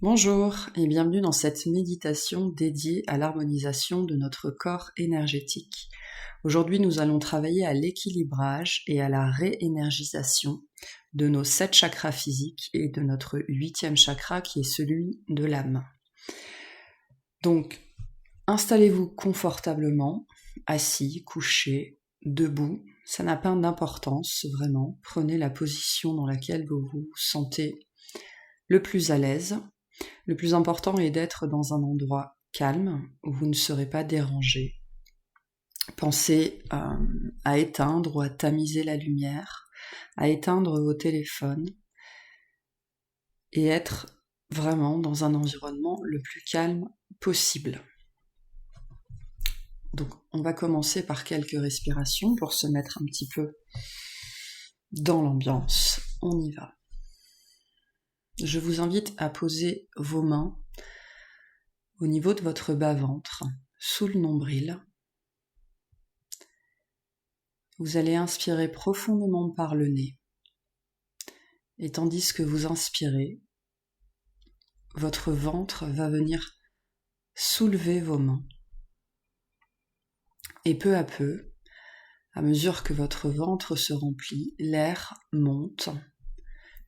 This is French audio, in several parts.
Bonjour et bienvenue dans cette méditation dédiée à l'harmonisation de notre corps énergétique. Aujourd'hui, nous allons travailler à l'équilibrage et à la réénergisation de nos 7 chakras physiques et de notre 8e chakra qui est celui de l'âme. Donc, installez-vous confortablement, assis, couché, debout. Ça n'a pas d'importance, vraiment. Prenez la position dans laquelle vous vous sentez le plus à l'aise. Le plus important est d'être dans un endroit calme où vous ne serez pas dérangé. Pensez à éteindre ou à tamiser la lumière, à éteindre vos téléphones et être vraiment dans un environnement le plus calme possible. Donc on va commencer par quelques respirations pour se mettre un petit peu dans l'ambiance. On y va. Je vous invite à poser vos mains au niveau de votre bas-ventre, sous le nombril. Vous allez inspirer profondément par le nez. Et tandis que vous inspirez, votre ventre va venir soulever vos mains. Et peu à peu, à mesure que votre ventre se remplit, l'air monte,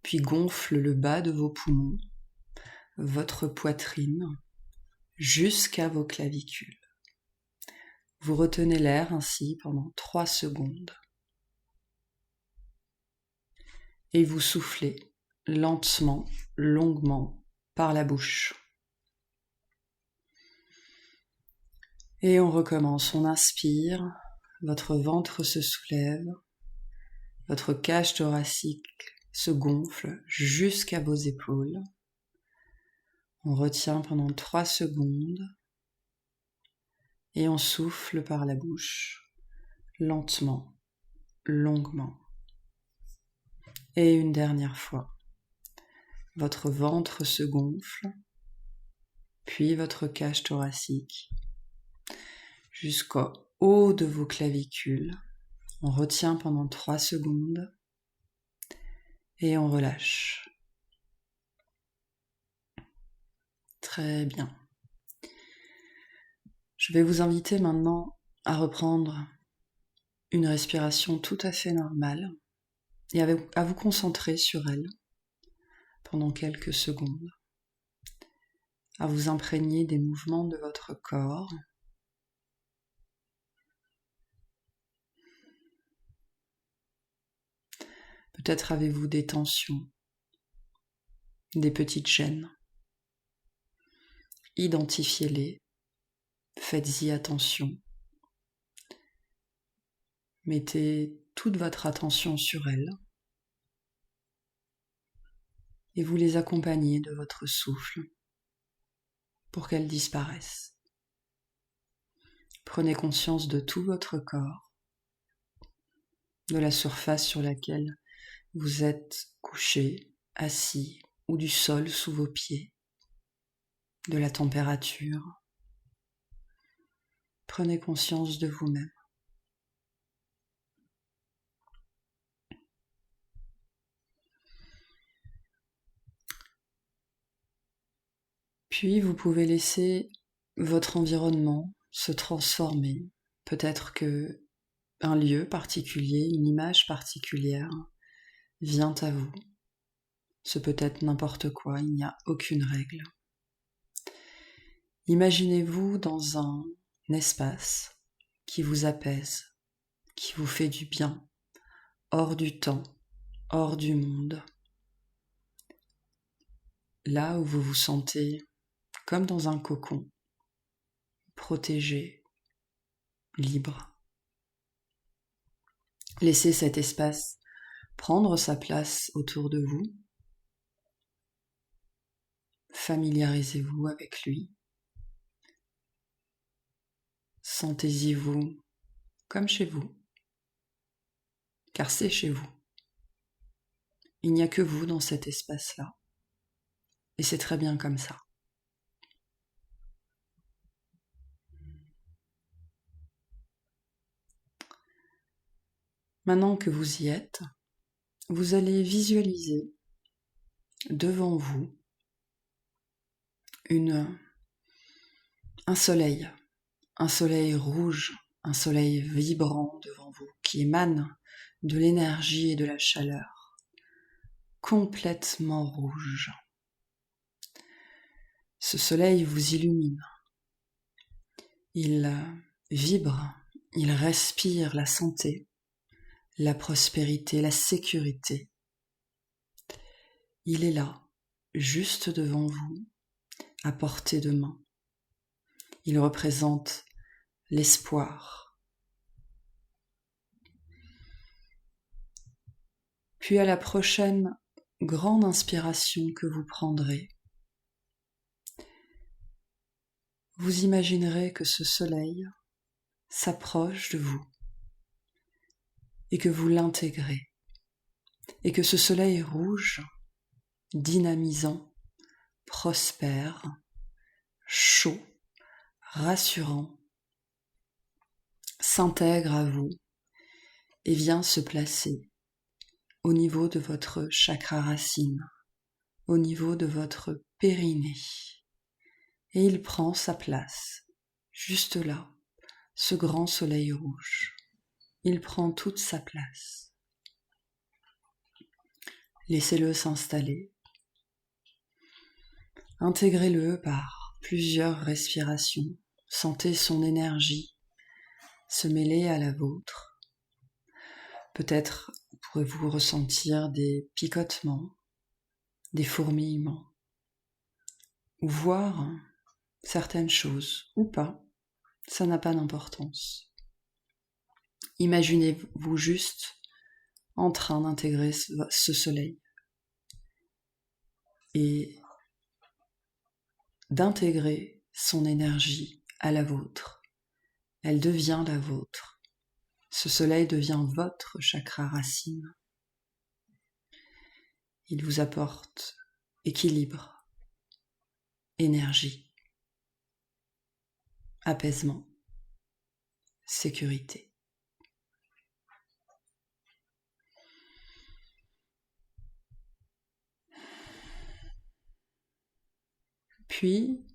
puis gonfle le bas de vos poumons, votre poitrine, jusqu'à vos clavicules. Vous retenez l'air ainsi pendant 3 secondes. Et vous soufflez lentement, longuement, par la bouche. Et on recommence, on inspire, votre ventre se soulève, votre cage thoracique se gonfle jusqu'à vos épaules. On retient pendant 3 secondes et on souffle par la bouche, lentement, longuement. Et une dernière fois, votre ventre se gonfle, puis votre cage thoracique, jusqu'au haut de vos clavicules. On retient pendant 3 secondes et on relâche. Très bien. Je vais vous inviter maintenant à reprendre une respiration tout à fait normale et à vous concentrer sur elle pendant quelques secondes, à vous imprégner des mouvements de votre corps. Peut-être avez-vous des tensions, des petites gênes. Identifiez-les, faites-y attention. Mettez toute votre attention sur elles et vous les accompagnez de votre souffle pour qu'elles disparaissent. Prenez conscience de tout votre corps, de la surface sur laquelle vous êtes couché, assis ou du sol sous vos pieds, de la température. Prenez conscience de vous-même. Puis vous pouvez laisser votre environnement se transformer. Peut-être que un lieu particulier, une image particulière vient à vous. Ce peut être n'importe quoi, il n'y a aucune règle. Imaginez-vous dans un espace qui vous apaise, qui vous fait du bien, hors du temps, hors du monde. Là où vous vous sentez comme dans un cocon, protégé, libre. Laissez cet espace prendre sa place autour de vous. Familiarisez-vous avec lui. Sentez-y-vous comme chez vous, car c'est chez vous. Il n'y a que vous dans cet espace-là, et c'est très bien comme ça. Maintenant que vous y êtes, vous allez visualiser devant vous un soleil rouge, un soleil vibrant devant vous, qui émane de l'énergie et de la chaleur, complètement rouge. Ce soleil vous illumine. Il vibre, il respire la santé, la prospérité, la sécurité. Il est là, juste devant vous, à portée de main. Il représente l'espoir. Puis à la prochaine grande inspiration que vous prendrez, vous imaginerez que ce soleil s'approche de vous et que vous l'intégrez, et que ce soleil rouge, dynamisant, prospère, chaud, rassurant, s'intègre à vous et vient se placer au niveau de votre chakra racine, au niveau de votre périnée. Et il prend sa place, juste là, ce grand soleil rouge. Il prend toute sa place. Laissez-le s'installer. Intégrez-le par plusieurs respirations. Sentez son énergie se mêler à la vôtre. Peut-être pourrez-vous ressentir des picotements, des fourmillements, ou voir certaines choses, ou pas, ça n'a pas d'importance. Imaginez-vous juste en train d'intégrer ce soleil et d'intégrer son énergie à la vôtre. Elle devient la vôtre. Ce soleil devient votre chakra racine. Il vous apporte équilibre, énergie, apaisement, sécurité. Puis,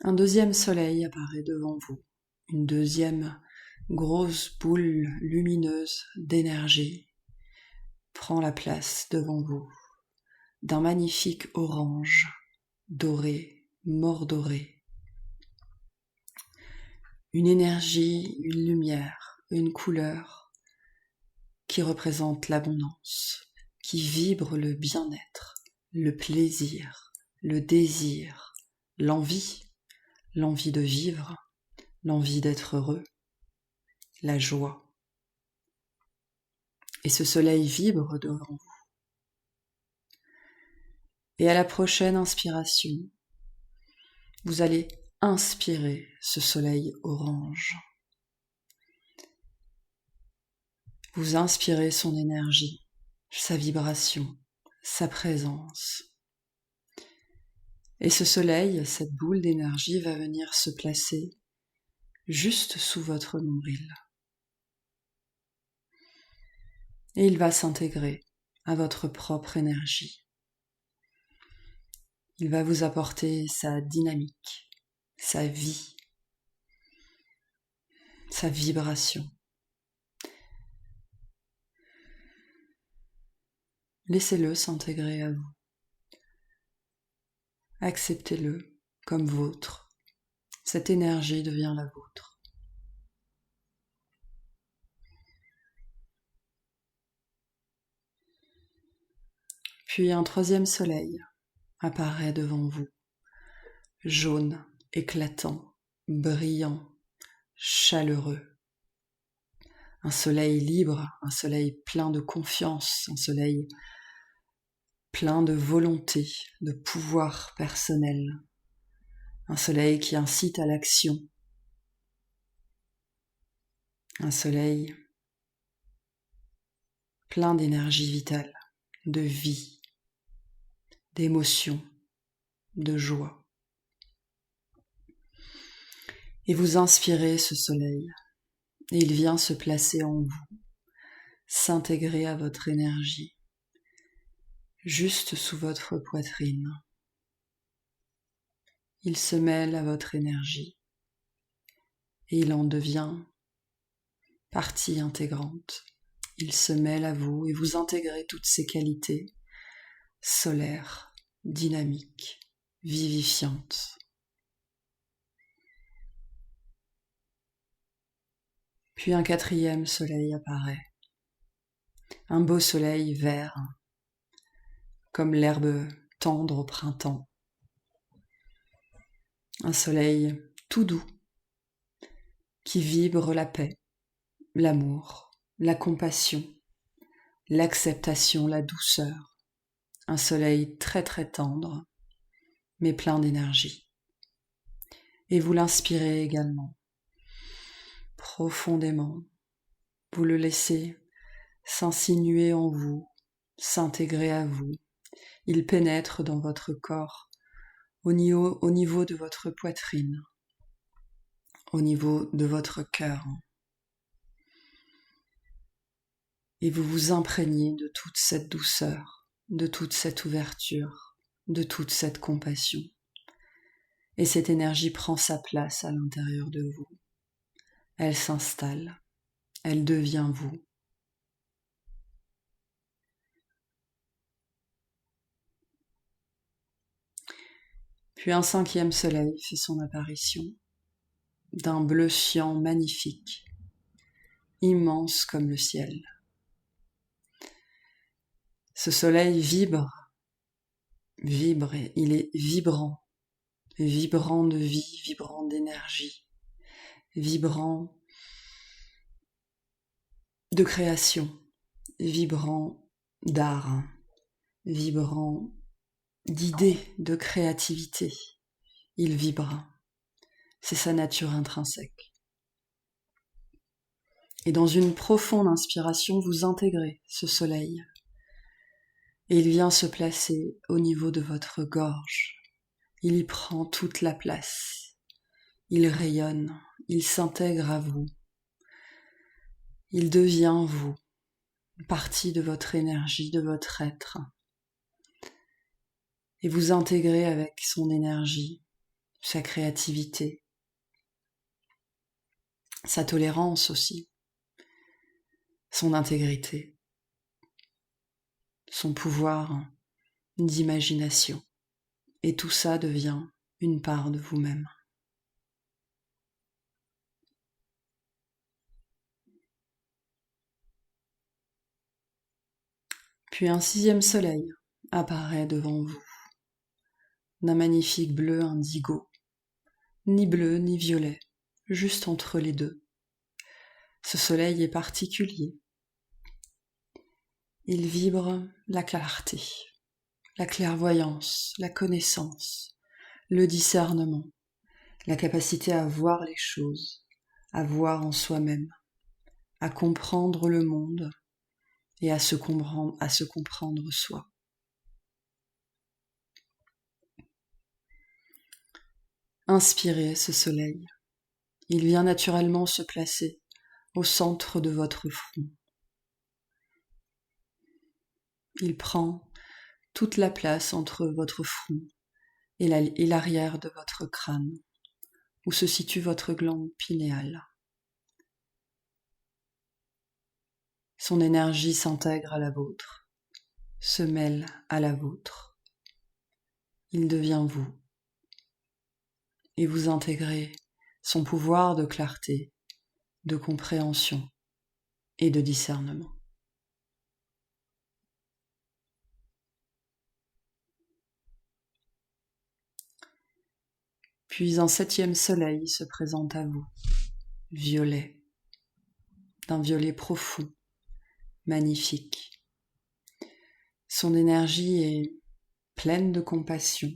un deuxième soleil apparaît devant vous, une deuxième grosse boule lumineuse d'énergie prend la place devant vous, d'un magnifique orange, doré, mordoré. Une énergie, une lumière, une couleur qui représente l'abondance, qui vibre le bien-être, le plaisir, le désir, l'envie de vivre, l'envie d'être heureux, la joie. Et ce soleil vibre devant vous. Et à la prochaine inspiration, vous allez inspirer ce soleil orange. Vous inspirez son énergie, sa vibration, sa présence. Et ce soleil, cette boule d'énergie va venir se placer juste sous votre nombril. Et il va s'intégrer à votre propre énergie. Il va vous apporter sa dynamique, sa vie, sa vibration. Laissez-le s'intégrer à vous. Acceptez-le comme vôtre. Cette énergie devient la vôtre. Puis un troisième soleil apparaît devant vous, jaune, éclatant, brillant, chaleureux. Un soleil libre, un soleil plein de confiance, un soleil plein de volonté, de pouvoir personnel. Un soleil qui incite à l'action. Un soleil plein d'énergie vitale, de vie, d'émotion, de joie. Et vous inspirez ce soleil, et il vient se placer en vous, s'intégrer à votre énergie, juste sous votre poitrine. Il se mêle à votre énergie et il en devient partie intégrante. Il se mêle à vous et vous intégrez toutes ses qualités solaires, dynamiques, vivifiantes. Puis un quatrième soleil apparaît, un beau soleil vert, comme l'herbe tendre au printemps. Un soleil tout doux, qui vibre la paix, l'amour, la compassion, l'acceptation, la douceur. Un soleil très très tendre, mais plein d'énergie. Et vous l'inspirez également, profondément. Vous le laissez s'insinuer en vous, s'intégrer à vous. Il pénètre dans votre corps, au niveau de votre poitrine, au niveau de votre cœur. Et vous vous imprégnez de toute cette douceur, de toute cette ouverture, de toute cette compassion. Et cette énergie prend sa place à l'intérieur de vous. Elle s'installe, elle devient vous. Puis un cinquième soleil fait son apparition, d'un bleu cyan magnifique, immense comme le ciel. Ce soleil vibre, il est vibrant de vie, vibrant d'énergie, vibrant de création, vibrant d'art, vibrant d'idées, de créativité. Il vibre, c'est sa nature intrinsèque. Et dans une profonde inspiration, vous intégrez ce soleil. Et il vient se placer au niveau de votre gorge. Il y prend toute la place. Il rayonne, il s'intègre à vous. Il devient vous, partie de votre énergie, de votre être. Et vous intégrez avec son énergie, sa créativité, sa tolérance aussi, son intégrité, son pouvoir d'imagination. Et tout ça devient une part de vous-même. Puis un sixième soleil apparaît devant vous, d'un magnifique bleu indigo, ni bleu ni violet, juste entre les deux. Ce soleil est particulier. Il vibre la clarté, la clairvoyance, la connaissance, le discernement, la capacité à voir les choses, à voir en soi-même, à comprendre le monde et à se comprendre soi. Inspirez ce soleil. Il vient naturellement se placer au centre de votre front. Il prend toute la place entre votre front et l'arrière de votre crâne, où se situe votre glande pinéale. Son énergie s'intègre à la vôtre, se mêle à la vôtre. Il devient vous, et vous intégrez son pouvoir de clarté, de compréhension et de discernement. Puis un septième soleil se présente à vous, violet, d'un violet profond, magnifique. Son énergie est pleine de compassion.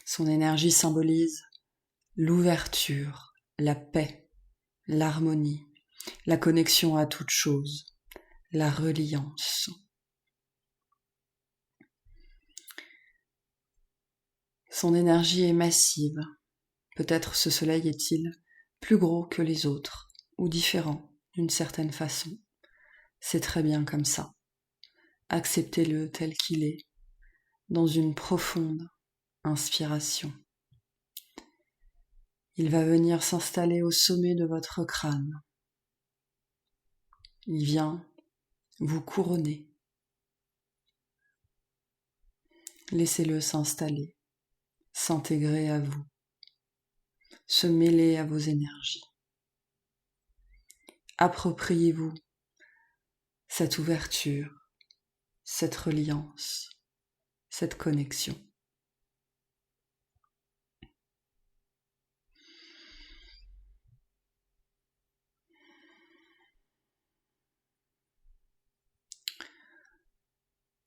Son énergie symbolise l'ouverture, la paix, l'harmonie, la connexion à toute chose, la reliance. Son énergie est massive. Peut-être ce soleil est-il plus gros que les autres, ou différent d'une certaine façon. C'est très bien comme ça. Acceptez-le tel qu'il est, dans une profonde inspiration. Il va venir s'installer au sommet de votre crâne. Il vient vous couronner. Laissez-le s'installer, s'intégrer à vous, se mêler à vos énergies. Appropriez-vous cette ouverture, cette reliance, cette connexion.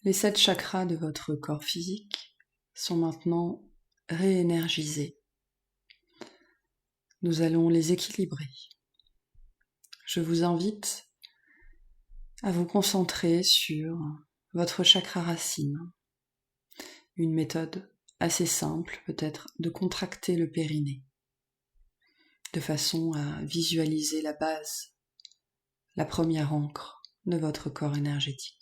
Les 7 chakras de votre corps physique sont maintenant réénergisés. Nous allons les équilibrer. Je vous invite à vous concentrer sur votre chakra racine. Une méthode assez simple peut-être de contracter le périnée, de façon à visualiser la base, la première ancre de votre corps énergétique.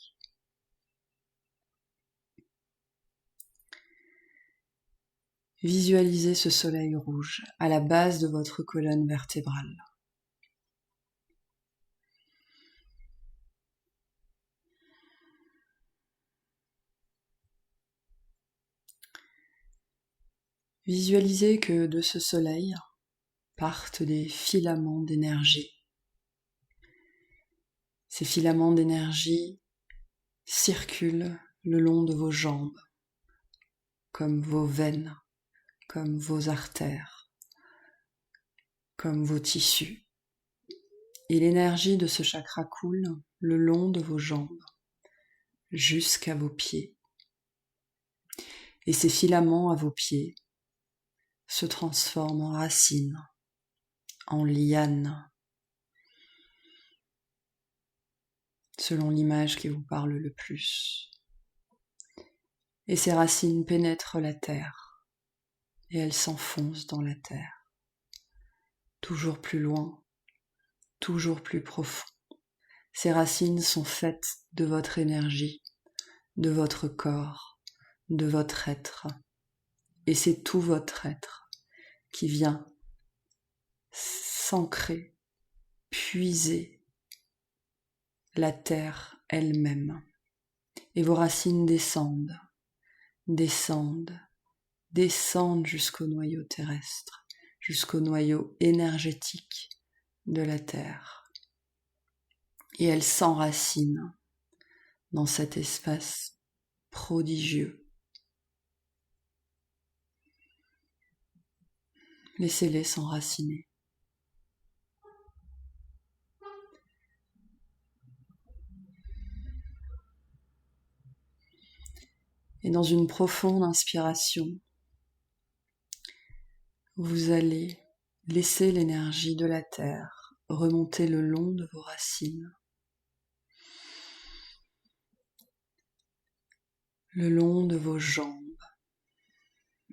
Visualisez ce soleil rouge à la base de votre colonne vertébrale. Visualisez que de ce soleil partent des filaments d'énergie. Ces filaments d'énergie circulent le long de vos jambes, comme vos veines, comme vos artères, comme vos tissus. Et l'énergie de ce chakra coule le long de vos jambes, jusqu'à vos pieds. Et ces filaments à vos pieds se transforment en racines, en lianes, selon l'image qui vous parle le plus. Et ces racines pénètrent la terre, et elles s'enfoncent dans la terre, toujours plus loin, toujours plus profond. Ces racines sont faites de votre énergie, de votre corps, de votre être. Et c'est tout votre être qui vient s'ancrer, puiser la terre elle-même. Et vos racines descendent, descendent, descendent jusqu'au noyau terrestre, jusqu'au noyau énergétique de la terre. Et elles s'enracinent dans cet espace prodigieux. Laissez-les s'enraciner. Et dans une profonde inspiration, vous allez laisser l'énergie de la terre remonter le long de vos racines, le long de vos jambes,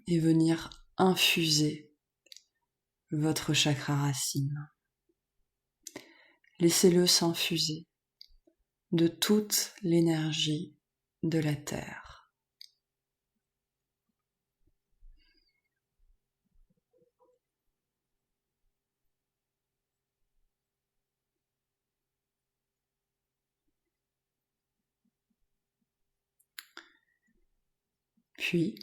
et venir infuser votre chakra racine. Laissez-le s'infuser de toute l'énergie de la terre. Puis,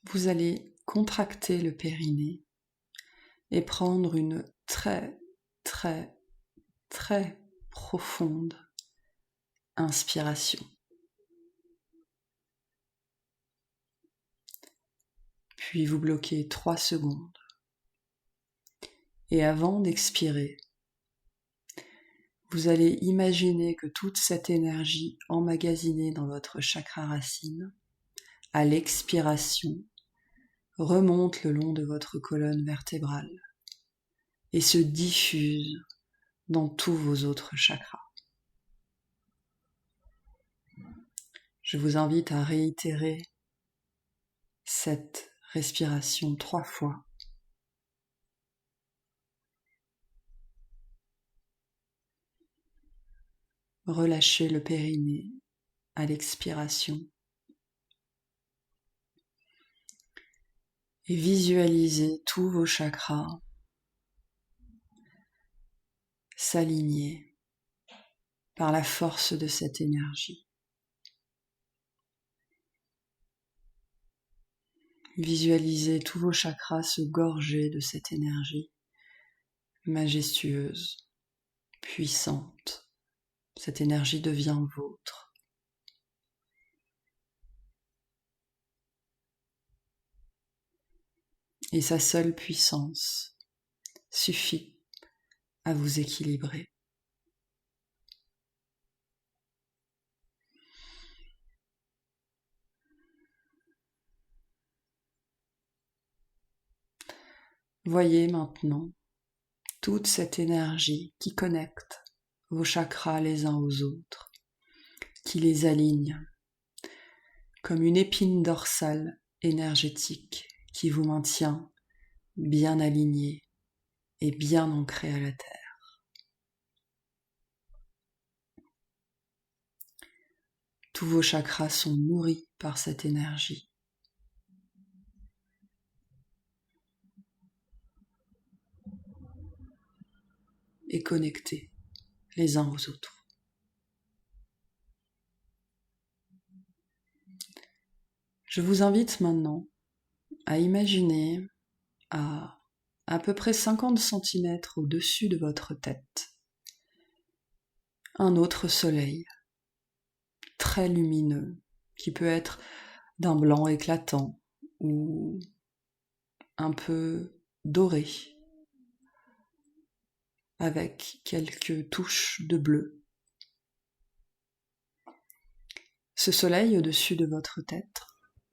vous allez contracter le périnée et prendre une très, très, très profonde inspiration. Puis vous bloquez 3 secondes. Et avant d'expirer, vous allez imaginer que toute cette énergie emmagasinée dans votre chakra racine, à l'expiration, remonte le long de votre colonne vertébrale et se diffuse dans tous vos autres chakras. Je vous invite à réitérer cette respiration 3 fois. Relâchez le périnée à l'expiration. et visualisez tous vos chakras s'aligner par la force de cette énergie. Visualisez tous vos chakras se gorger de cette énergie majestueuse, puissante. Cette énergie devient vôtre. Et sa seule puissance suffit à vous équilibrer. Voyez maintenant toute cette énergie qui connecte vos chakras les uns aux autres, qui les aligne comme une épine dorsale énergétique qui vous maintient bien aligné et bien ancré à la terre. Tous vos chakras sont nourris par cette énergie. Et connectés les uns aux autres. Je vous invite maintenant à imaginer à peu près 50 cm au-dessus de votre tête un autre soleil très lumineux qui peut être d'un blanc éclatant ou un peu doré avec quelques touches de bleu. Ce soleil au-dessus de votre tête,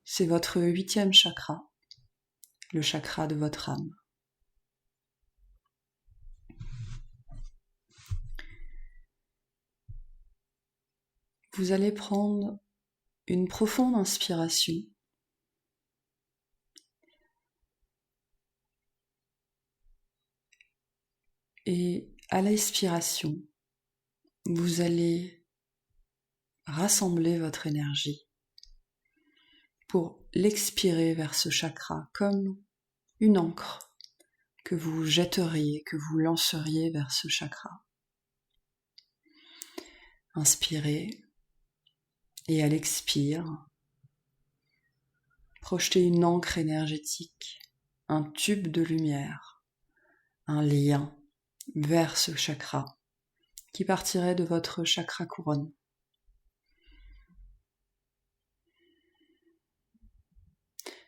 c'est votre 8e chakra, le chakra de votre âme. Vous allez prendre une profonde inspiration et à l'expiration, vous allez rassembler votre énergie pour l'expirer vers ce chakra comme une encre que vous jetteriez, que vous lanceriez vers ce chakra. Inspirez et à l'expire, projetez une encre énergétique, un tube de lumière, un lien vers ce chakra qui partirait de votre chakra couronne.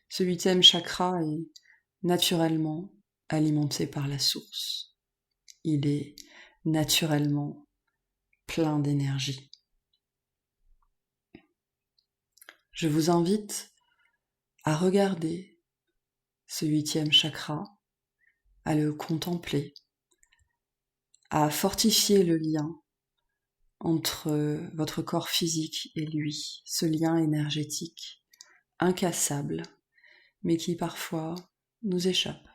Ce 8e chakra est naturellement alimenté par la source. Il est naturellement plein d'énergie. Je vous invite à regarder ce 8e chakra, à le contempler, à fortifier le lien entre votre corps physique et lui, ce lien énergétique incassable, mais qui parfois nous échappe.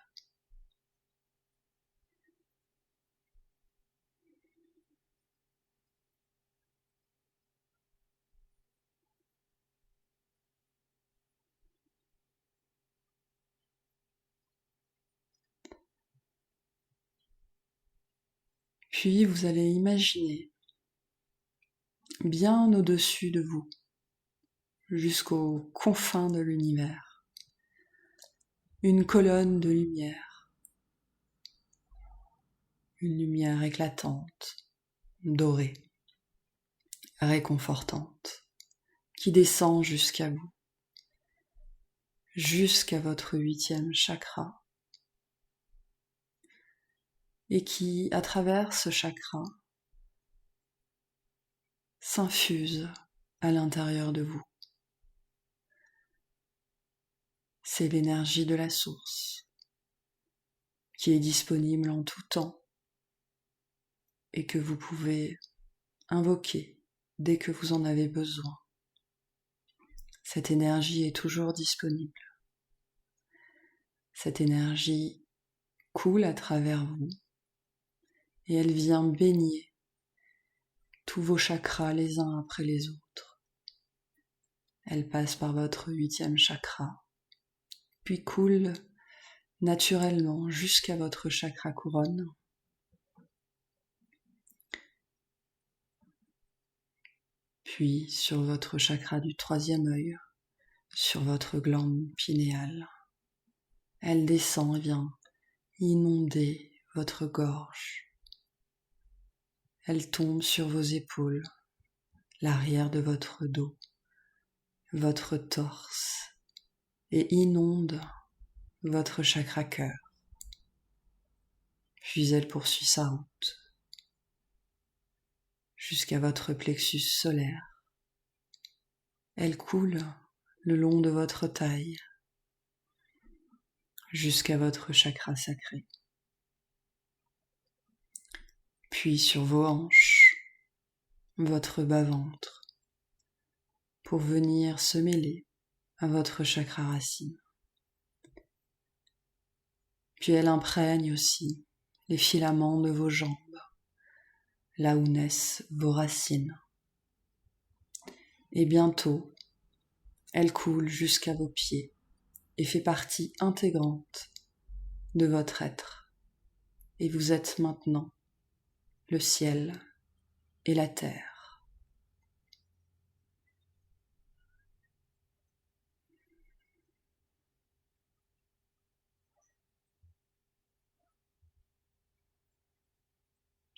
Puis vous allez imaginer bien au-dessus de vous, jusqu'aux confins de l'univers, une colonne de lumière, une lumière éclatante, dorée, réconfortante, qui descend jusqu'à vous, jusqu'à votre 8e chakra, et qui, à travers ce chakra, s'infuse à l'intérieur de vous. C'est l'énergie de la source qui est disponible en tout temps et que vous pouvez invoquer dès que vous en avez besoin. Cette énergie est toujours disponible. Cette énergie coule à travers vous et elle vient baigner tous vos chakras les uns après les autres. Elle passe par votre 8e chakra, puis coule naturellement jusqu'à votre chakra couronne. Puis sur votre chakra du troisième œil, sur votre glande pinéale. Elle descend et vient inonder votre gorge. Elle tombe sur vos épaules, l'arrière de votre dos, votre torse et inonde votre chakra cœur. Puis elle poursuit sa route jusqu'à votre plexus solaire. Elle coule le long de votre taille jusqu'à votre chakra sacré. Puis sur vos hanches, votre bas-ventre, pour venir se mêler à votre chakra racine. Puis elle imprègne aussi les filaments de vos jambes, là où naissent vos racines. Et bientôt, elle coule jusqu'à vos pieds et fait partie intégrante de votre être. Et vous êtes maintenant le ciel et la terre.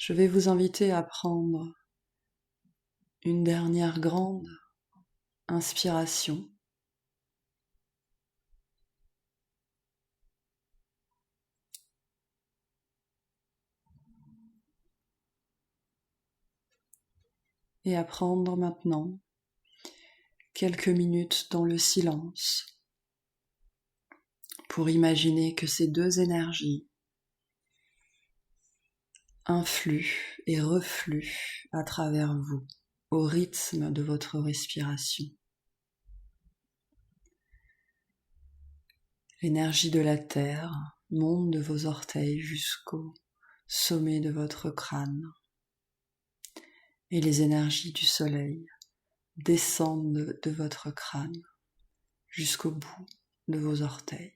Je vais vous inviter à prendre une dernière grande inspiration. Et à prendre maintenant quelques minutes dans le silence pour imaginer que ces deux énergies influent et refluent à travers vous au rythme de votre respiration. L'énergie de la terre monte de vos orteils jusqu'au sommet de votre crâne et les énergies du soleil descendent de votre crâne jusqu'au bout de vos orteils.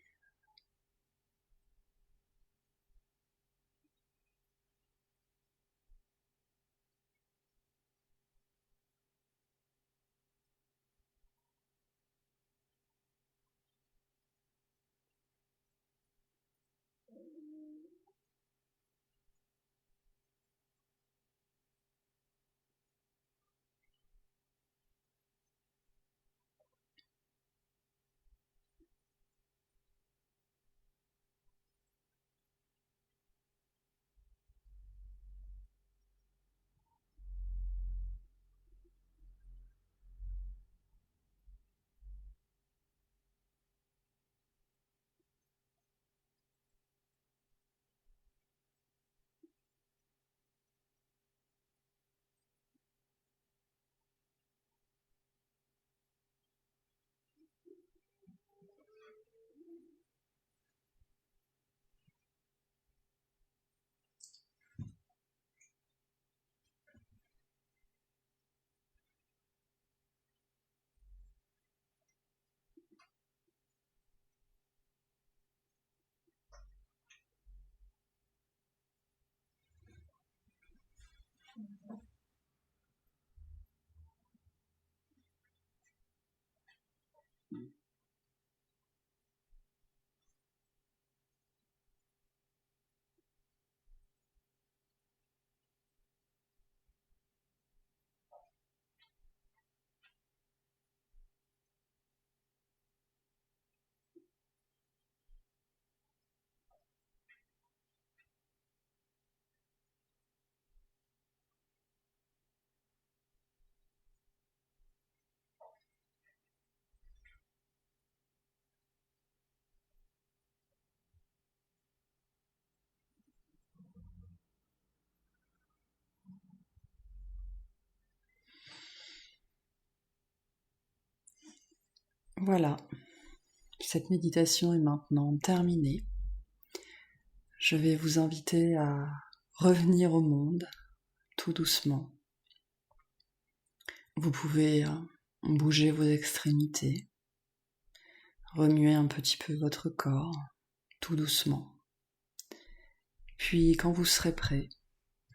Voilà, cette méditation est maintenant terminée. Je vais vous inviter à revenir au monde tout doucement. Vous pouvez bouger vos extrémités, Remuez un petit peu votre corps, tout doucement. Puis, quand vous serez prêt,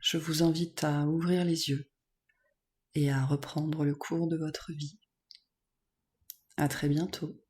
je vous invite à ouvrir les yeux et à reprendre le cours de votre vie. À très bientôt.